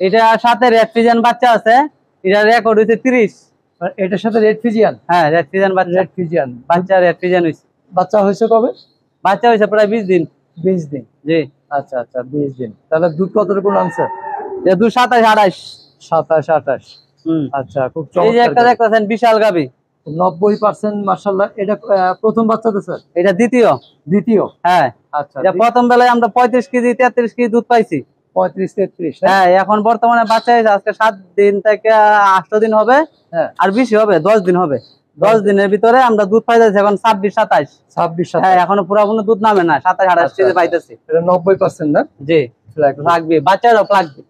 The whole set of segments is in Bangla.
এটা সাথে রেড ফিজিয়ান বাচ্চা আছে, এটা রেকর্ড হইছে 30। এটার সাথে রেড ফিজিয়ান? হ্যাঁ রেড ফিজিয়ান বাচ্চা। রেড ফিজিয়ান বাচ্চা রেড ফিজিয়ান হইছে। বাচ্চা হইছে কবে? বাচ্চা হইছে প্রায় 20 দিন। 20 দিন, জি। আচ্ছা আচ্ছা 20 দিন। তাহলে দুধ কতটুকু আনছে? এটা দুধ 27 28। 27 28। আচ্ছা খুব চমৎকার। এই যে একটা দেখতেছেন বিশাল গাবি, 90% মাশাআল্লাহ। এটা প্রথম বাচ্চা তো স্যার? এটা দ্বিতীয়। দ্বিতীয়? হ্যাঁ। আচ্ছা, এটা প্রথম বেলায় আমরা 35 কেজি 33 কেজি দুধ পাইছি। 35 33। হ্যাঁ এখন বর্তমানে বাচ্চা হয়েছে আজকে 7 দিন থেকে 8 দিন হবে। হ্যাঁ আর বেশি হবে, 10 দিন হবে। 10 দিনের ভিতরে আমরা দুধ পাইতেছি এখন 26 27। 26 27। হ্যাঁ এখনো পুরোপুরি দুধ নামে না, 27 28 কেজি পাইতেছি। এটা 90% না? জি লাগবে, বাচ্চারও লাগবে।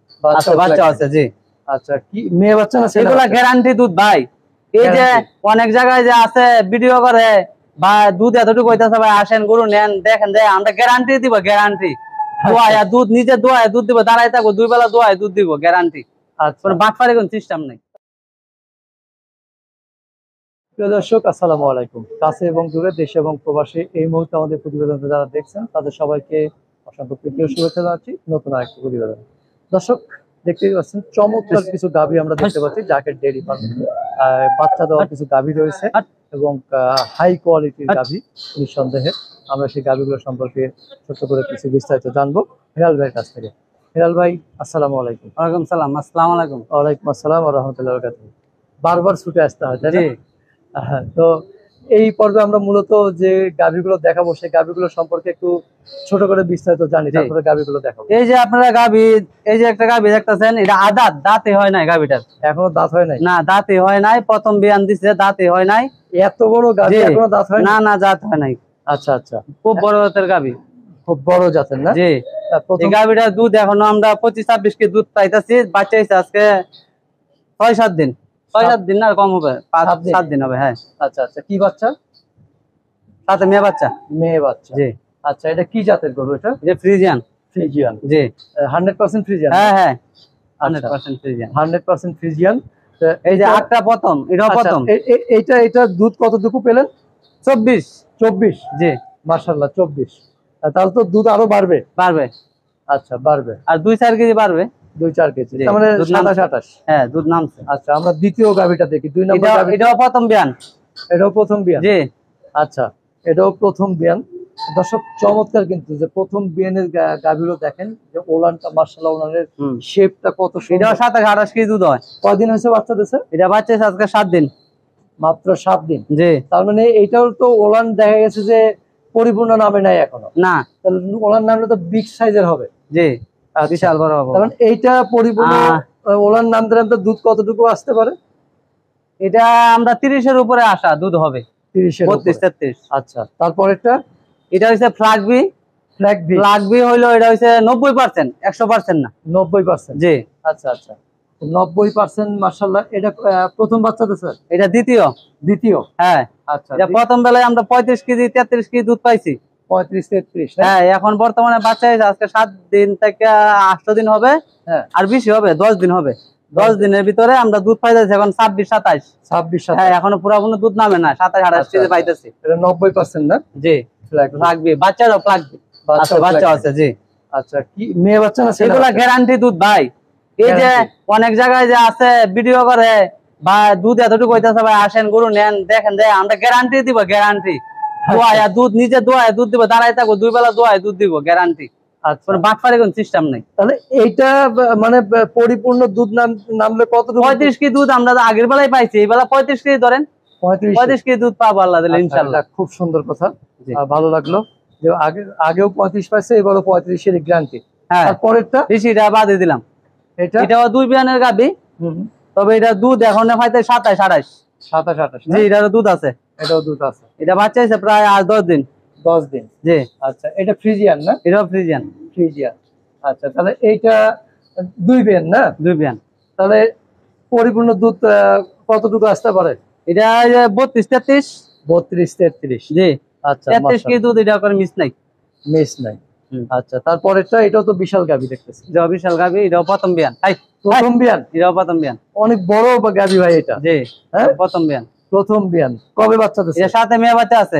বাচ্চা আছে জি। আচ্ছা কি মেয়ে বাচ্চা না? এগুলা গ্যারান্টি দুধ ভাই। এই যে অনেক জায়গায় যে আছে ভিডিও করে বা দুধ এতটুকু হইতেছে ভাই আসেন গরু নেন দেখেন যে আমরা গ্যারান্টি দিব, গ্যারান্টি। দোয়া দুধ নিজে দোয়া দুধ দিব, দাঁড়াই থাকবো 2 বেলা দোয়া দুধ দিব, গ্যারান্টি। আচ্ছা কোনো বাটপারে কোন সিস্টেম নাই। প্রিয় দর্শক আসসালামু আলাইকুম। কাছে এবং দূরে, দেশে এবং প্রবাসী এই মুহূর্তে আমাদের প্রতিবেদন যারা দেখছেন তাদের সবাইকে অসংখ্য প্রীতি ও শুভেচ্ছা জানাচ্ছি নতুন আরেকটি প্রতিবেদন। দর্শক দেখতেই পাচ্ছেন চমৎকার কিছু গাভী আমরা দেখতে পাচ্ছি, জাকের ডেইরি ফার্ম। বাচ্চা দেওয়ার কিছু গাভী রয়েছে এবং হাই কোয়ালিটির গাভী নিঃসন্দেহে। আমরা সেই গাভীগুলো সম্পর্কে ছোট্ট করে কিছু বিস্তারিত জানবো হেলাল ভাইয়ের কাছ থেকে। হেলাল ভাই আসসালামু আলাইকুম। ওয়ালাইকুম সালাম। আসসালামু আলাইকুম। ওয়ালাইকুম আসসালাম ওয়া রাহমাতুল্লাহি ওয়া বারাকাতুহু। বারবার ছুটে আসতে হয় তাই না? তো এই পর্বে আমরা মূলত যে গাভীগুলো দেখাবো সেই গাভীগুলো সম্পর্কে একটু ছোট করে বিস্তারিত জানি, তারপরে গাভীগুলো দেখাবো। এই যে আপনারা গাভী, এই যে একটা গাভী দেখতেছেন, এটা আদাত, দাঁতে হয় নাই গাভীটার। এখনো দাঁত হয় নাই? না দাঁতে হয় নাই, প্রথম বিয়ান দিছে, দাঁতে হয় নাই। এত বড় গাভী এখনো দাঁত হয় না? না দাঁত হয় নাই। আচ্ছা আচ্ছা খুব বড় জাতের গাভী, খুব বড় জাতের না? জি। এই গাভীটার দুধ এখনো আমরা 25 26 কেজি দুধ পাইতেছি। বাচ্চা হইছে আজকে 6 7 দিন। 6 7 দিন না কম হবে, 5 7 দিন হবে। হ্যাঁ আচ্ছা আচ্ছা কি বাচ্চা? সাথে মেয়ে বাচ্চা। মেয়ে বাচ্চা, জি। আচ্ছা এটা কি জাতের গরু? এটা যে ফ্রিজিয়ান। ফ্রিজিয়ান, জি। 100% ফ্রিজিয়ান? হ্যাঁ হ্যাঁ 100% ফ্রিজিয়ান। 100% ফ্রিজিয়ান। এই যে আটটা প্রথম, এটাও প্রথম। এটা দুধ কতটুকু পেলেন? 24। 24? জি মাশাআল্লাহ 24। তাহলে তো দুধ আরো বাড়বে? বাড়বে। আচ্ছা বাড়বে, আর 2 4 কেজি বাড়বে। 2 4 কেজি, তার মানে 27 28। হ্যাঁ দুধ নামছে। আচ্ছা আমরা দ্বিতীয় গাভীটা দেখি। 2 নম্বর গাভী। এটাও প্রথম বিয়ান। এটাও প্রথম বিয়ান? জি। আচ্ছা এটাও প্রথম বিয়ান। দর্শক চমৎকার কিন্তু যে প্রথম বিয়ানের গাভীগুলো দেখেন যে ওলানটা মাশাআল্লাহ, ওলানের শেপটা কত সুন্দর। এটাও 27 28 কেজি দুধ হয়। কয়দিন হয়েছে বাচ্চা দিয়েছে? এটা বাচ্চা আজকে 7 দিন। মাত্র 7 দিন? জি। তার মানে এটাও তো ওলান দেখা গেছে যে পরিপূর্ণ নামে নাই এখনো? না। তাহলে ওলান নামলে তো বিগ সাইজের হবে? জি বিশাল বড় হবে। তার মানে এইটা পরিপূর্ণ ওলান নাম দিলে দুধ কতটুকু আসতে পারে? এটা আমরা 30 এর উপরে আশা দুধ হবে। 30 এর 32 33। আচ্ছা তারপরেরটা? এটা হইছে ফ্ল্যাগবি। ফ্ল্যাগবি হইলো এটা হইছে 90%, 100% না। 90%? জি। আচ্ছা আচ্ছা 90% মাশাআল্লাহ। এটা প্রথম বাচ্চা তো স্যার? এটা দ্বিতীয়। দ্বিতীয়? হ্যাঁ। আচ্ছা এটা প্রথম বেলায় আমরা 35 কেজি 33 কেজি দুধ পাইছি। 35 33? হ্যাঁ এখন বর্তমানে বাচ্চা হয়েছে আজকে 7 দিন থেকে 8 দিন হবে। হ্যাঁ আর বেশি হবে, 10 দিন হবে। 10 দিনের ভিতরে আমরা দুধ পাইতেছি এখন 26 27। 26 27? হ্যাঁ এখনো পুরোপুরি দুধ নামে না, 27 28 কেজি পাইতেছি। এটা 90% না? জি। লাগবে, বাচ্চারও লাগবে। বাচ্চা আছে জি। আচ্ছা কি মেয়ে বাচ্চা না? এগুলা গ্যারান্টি দুধ ভাই। এই যে অনেক জায়গায় যে আছে ভিডিও করে বা দুধ এতটুকু হইতেছে ভাই আসেন গরু নেন দেখেন যে আমরা গ্যারান্টি দিব, গ্যারান্টি। দোয়া দুধ নিজে দোয়া দুধ দিব, দাঁড়াই থাকবো 2 বেলা দোয়া দুধ দিব, গ্যারান্টি। আচ্ছা কোনো বাটপারে কোন সিস্টেম নাই। তাহলে এইটা মানে পরিপূর্ণ দুধ নামলে কতটুকু? 35 কেজি দুধ আমরা আগের বেলায় পাইছি, এই বেলা 35 কেজি ধরেন। 35 কেজি দুধ পাবো আল্লাহ দিলে ইনশাআল্লাহ। খুব সুন্দর কথা, ভালো লাগলো যে আগেও 35 পাইছে, এবারও 35 এর গ্যারান্টি। হ্যাঁ তারপরেরটা? বেশিটা বাদে দিলাম। এটাও 2 বিয়ানের গাভী, তবে এটা দুধ এখন পাইতে 27 28। 27 28? জি এটারও দুধ আছে। এটাও দুধ আছে। এটা বাচ্চা হইছে প্রায় 10 দিন। 10 দিন? জি। আচ্ছা এটা ফ্রিজিয়ান না? এটাও ফ্রিজিয়ান। ফ্রিজিয়ান। আচ্ছা তাহলে এইটা 2 বিয়ান না? 2 বিয়ান। তাহলে পরিপূর্ণ দুধ কতটুকু আসতে পারে? এটা 32 33। 32 33? জি। আচ্ছা 33 কেজি দুধ, এটা করে মিস নাই। মিস নাই। আচ্ছা তারপরেরটা? এটাও তো বিশাল গাভী দেখতেছি। এটাও বিশাল গাভী, এটাও প্রথম বিয়ান। প্রথম বিয়ান? এটাও প্রথম বিয়ান। অনেক বড় গাভী ভাই এটা। জি হ্যাঁ প্রথম বিয়ান। প্রথম বিয়ান। কবে বাচ্চা দিছে? এর সাথে মেয়ে বাচ্চা আছে।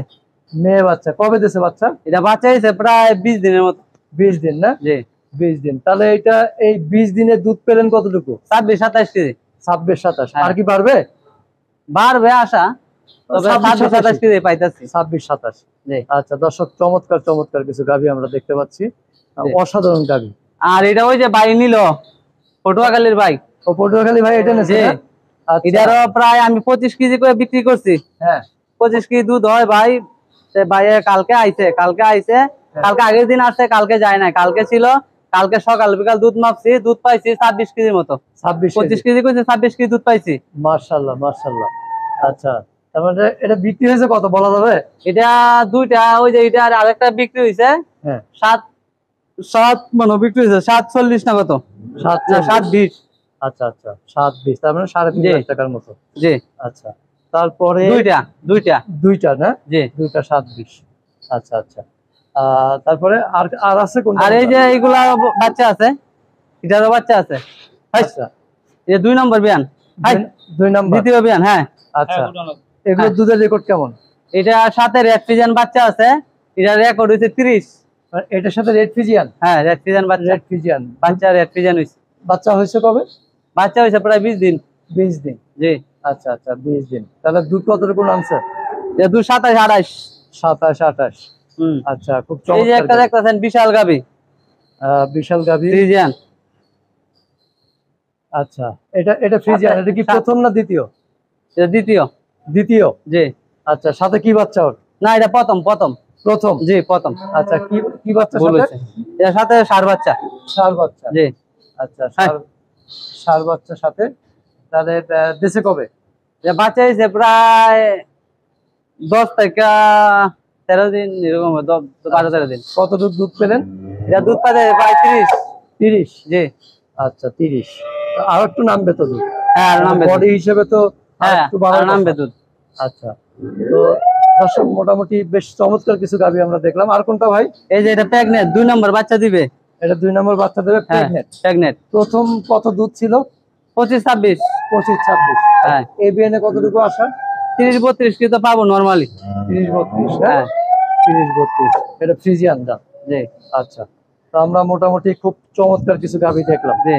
মেয়ে বাচ্চা কবে দিছে বাচ্চা? এটা বাচ্চা হইছে প্রায় 20 দিনের মতো। 20 দিন না? জি। 20 দিন। তাহলে এটা এই 20 দিনে দুধ পেলেন কতটুকু? 26-27 কেজি। 26-27। হ্যাঁ। আর কি বাড়বে? বাড়বে আশা, তবে 26-27 কেজি পাইতাছি। 26-27। জি। আচ্ছা দর্শক, চমৎকার চমৎকার কিছু গাভী আমরা দেখতে পাচ্ছি, অসাধারণ গাভী। আর এটা ওই যে ভাই নিল পটুয়াখালীর ভাই, ও পটুয়াখালী ভাই এটা নেছে না? আচ্ছা। এটারও প্রায় আমি 25 কেজি করে বিক্রি করছি। হ্যাঁ 25 কেজি দুধ হয় ভাই। ভাই কালকে আইছে, কালকে আগের দিন আসছে, কালকে যায় না, কালকে ছিল। কালকে সকাল বিকাল দুধ মাপছি, দুধ পাইছি 26 কেজির মতো। 25 কেজি করছে, 26 কেজি দুধ পাইছি। মাশাআল্লাহ মাশাআল্লাহ। আচ্ছা, তার মানে এটা বিক্রি হয়েছে কত বলা যাবে? এটা দুইটা, ওই যে এটা আর আরেকটা বিক্রি হয়েছে। হ্যাঁ 7 মানে বিক্রি হয়েছে 740 না কত, 720। আচ্ছা আচ্ছা 720, তার মানে 3.5 লাখ টাকার মতো। জি। আচ্ছা, তারপরে দুইটা না? জি। দুইটা 720। আচ্ছা আচ্ছা। তারপরে আর আছে কোন? আর এই যে এইগুলা বাচ্চা আছে, এটারও বাচ্চা আছে। আচ্ছা, এই 2 নম্বর বিয়ান, 2 নম্বর দ্বিতীয় বিয়ান। হ্যাঁ আচ্ছা, এগুলো দুধের রেকর্ড কেমন? এটা সাথে রেড ফিজিয়ান বাচ্চা আছে, এটা রেকর্ড হইছে 30। এটার সাথে রেড ফিজিয়ান? হ্যাঁ রেড ফিজিয়ান বাচ্চা, রেড ফিজিয়ান বাচ্চা, রেড ফিজিয়ান হইছে। বাচ্চা হয়েছে কবে? বাচ্চা হইছে প্রায় 20 দিন। 20 দিন। জি। আচ্ছা আচ্ছা 20 দিন। তাহলে দুধ কতটুকু আনছে? এটা 27-28। 27-28। আচ্ছা, খুব চমৎকার। এই যে একটা দেখতেছেন বিশাল গাবি, বিশাল গাবি ফ্রিজিয়ান। আচ্ছা, এটা ফ্রিজিয়ান। এটা কি প্রথম না দ্বিতীয়? এটা দ্বিতীয়। দ্বিতীয়? জি। আচ্ছা, সাথে কি বাচ্চা ওর? না এটা প্রথম। প্রথম? জি প্রথম। আচ্ছা, কি বাচ্চা সাথে? এর সাথে ষাঁড় বাচ্চা। ষাঁড় বাচ্চা? জি। আচ্ছা, ষাঁড় বাচ্চার সাথে। তাহলে দেশে কবে? এটা বাচ্চা হয়েছে প্রায় 10 থেকে 13 দিন, এরকম 12-13 দিন। কতটুকু দুধ পেলেন? এটা দুধ পাবে প্রায় 30। 30? জি। আচ্ছা 30। আর একটু নামবে তো দুধ? হ্যাঁ নামবে, বডি হিসেবে তো একটু নামবে দুধ। আচ্ছা, তো দর্শক মোটামুটি বেশ চমৎকার কিছু গাভী আমরা দেখলাম। আর কোনটা ভাই? এই যে এটা প্রেগনেন্ট, 2 নম্বর বাচ্চা দিবে। এটা 2 নম্বর বাচ্চা দেবে, প্রেগনেন্ট। প্রথম কত দুধ ছিল? 25-26। 25-26। হ্যাঁ। এই বিয়ানে কতটুকু আসা? 30-32 কি তো পাবো নরমালি। 30-32। হ্যাঁ 30-32। এটা ফ্রিজিয়ান দাম। জি। আচ্ছা, তো আমরা মোটামুটি খুব চমৎকার কিছু গাভী দেখলাম। জি।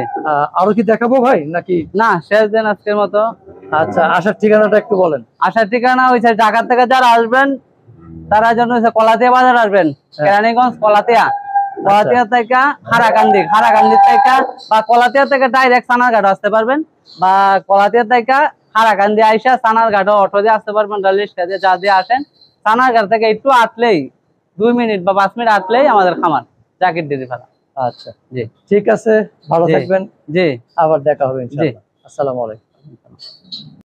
আরো কি দেখাবো ভাই নাকি? না, শেষ দিন আজকের মতো। আচ্ছা, আসার ঠিকানাটা একটু বলেন। আসার ঠিকানা হইছে ঢাকা থেকে যারা আসবেন তারা জন্য হচ্ছে কলাতিয়া বাজার আসবেন, কেরানীগঞ্জ কলাতিয়া থেকে হারাকান্দি থেকে, বা কলাতিয়া থেকে ডাইরেক্ট সানারঘাট আসতে পারবেন, বা কলাতিয়া থেকে হারাকান্দি আইসা সানারঘাটও অটো দিয়ে আসতে পারবেন, রিক্সা দিয়ে, যা দিয়ে আসেন। সানারঘাট থেকে একটু আটলেই 2 মিনিট বা 5 মিনিট আটলেই আমাদের খামার জাকির ডেইরি ফার্ম। আচ্ছা জি, ঠিক আছে, ভালো থাকবেন। জি, আবার দেখা হবে ইনশাআল্লাহ। আসসালামু আলাইকুম।